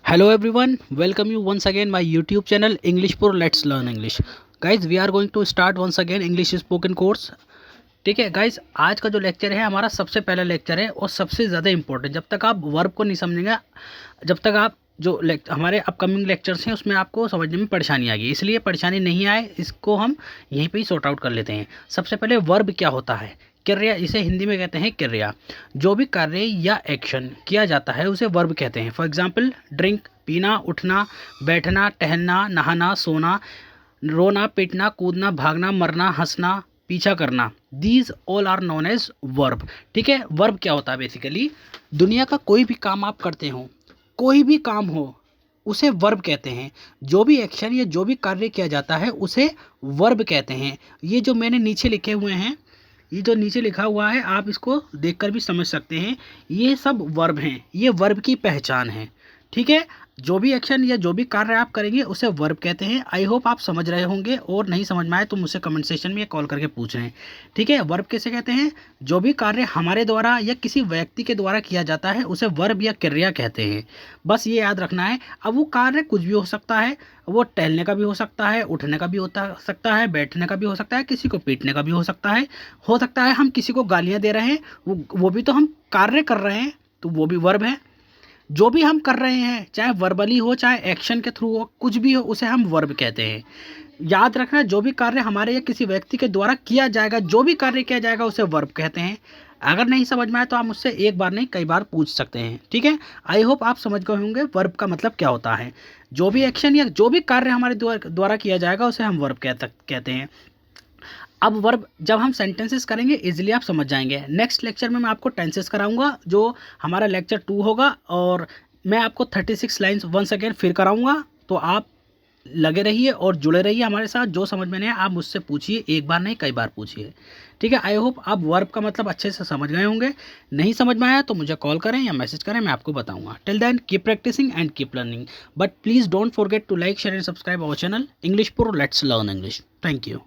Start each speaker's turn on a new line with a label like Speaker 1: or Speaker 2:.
Speaker 1: Hello everyone, welcome you once again my YouTube channel English for Let's Learn English. Guys, we are going to start once again English spoken course. ठीक है guys, आज का जो lecture है हमारा सबसे पहला लेक्चर है और सबसे ज़्यादा इंपॉर्टेंट. जब तक आप वर्ब को नहीं समझेंगे, जब तक आप जो हमारे अपकमिंग लेक्चर्स हैं उसमें आपको समझने में परेशानी आएगी. इसलिए परेशानी नहीं आए इसको हम यहीं पे ही सॉर्ट आउट कर लेते हैं. सबसे पहले वर्ब क्या होता है? क्रिया, इसे हिंदी में कहते हैं क्रिया. जो भी कार्य या एक्शन किया जाता है उसे वर्ब कहते हैं. फॉर एग्जाम्पल, ड्रिंक पीना, उठना, बैठना, टहलना, नहाना, सोना, रोना, पीटना, कूदना, भागना, मरना, हंसना, पीछा करना. These all are known as verb. ठीक है, वर्ब क्या होता है? बेसिकली दुनिया का कोई भी काम आप करते हो, कोई भी काम हो, उसे वर्ब कहते हैं. जो भी एक्शन या जो भी कार्य किया जाता है उसे वर्ब कहते हैं. ये जो मैंने नीचे लिखे हुए हैं, ये जो नीचे लिखा हुआ है, आप इसको देखकर भी समझ सकते हैं, ये सब वर्ब हैं. ये वर्ब की पहचान है. ठीक है, जो भी एक्शन या जो भी कार्य आप करेंगे उसे वर्ब कहते हैं. आई होप आप समझ रहे होंगे, और नहीं समझ में आए तो मुझसे कमेंट सेक्शन में कॉल करके पूछ रहे हैं. ठीक है, वर्ब कैसे कहते हैं? जो भी कार्य हमारे द्वारा या किसी व्यक्ति के द्वारा किया जाता है उसे वर्ब या क्रिया कहते हैं. बस ये याद रखना है. अब वो कार्य कुछ भी हो सकता है, वो टहलने का भी हो सकता है, उठने का भी होता सकता है, बैठने का भी हो सकता है, किसी को पीटने का भी हो सकता है हम किसी को गालियाँ दे रहे हैं, वो भी तो हम कार्य कर रहे हैं, तो वो भी वर्ब है. जो भी हम कर रहे हैं, चाहे वर्बली हो चाहे एक्शन के थ्रू हो, कुछ भी हो, उसे हम वर्ब कहते हैं. याद रखना, जो भी कार्य हमारे या किसी व्यक्ति के द्वारा किया जाएगा, जो भी कार्य किया जाएगा उसे वर्ब कहते हैं. अगर नहीं समझ में आए तो आप मुझसे एक बार नहीं कई बार पूछ सकते हैं. ठीक है, आई होप आप समझ गए होंगे वर्ब का मतलब क्या होता है. जो भी एक्शन या जो भी कार्य हमारे द्वारा किया जाएगा उसे हम वर्ब कहते हैं. अब वर्ब जब हम सेंटेंसेस करेंगे इजीली आप समझ जाएंगे. नेक्स्ट लेक्चर में मैं आपको टेंसेस कराऊंगा, जो हमारा लेक्चर 2 होगा, और मैं आपको 36 लाइन्स वंस अगेन फिर कराऊंगा. तो आप लगे रहिए और जुड़े रहिए हमारे साथ. जो समझ में नहीं आया आप मुझसे पूछिए, एक बार नहीं कई बार पूछिए. ठीक है, आई होप आप वर्ब का मतलब अच्छे से समझ गए होंगे. नहीं समझ में आया तो मुझे कॉल करें या मैसेज करें, मैं आपको बताऊंगा. Till then keep practising and keep learning, but please don't forget to like, share and subscribe our channel English for let's learn English. Thank you.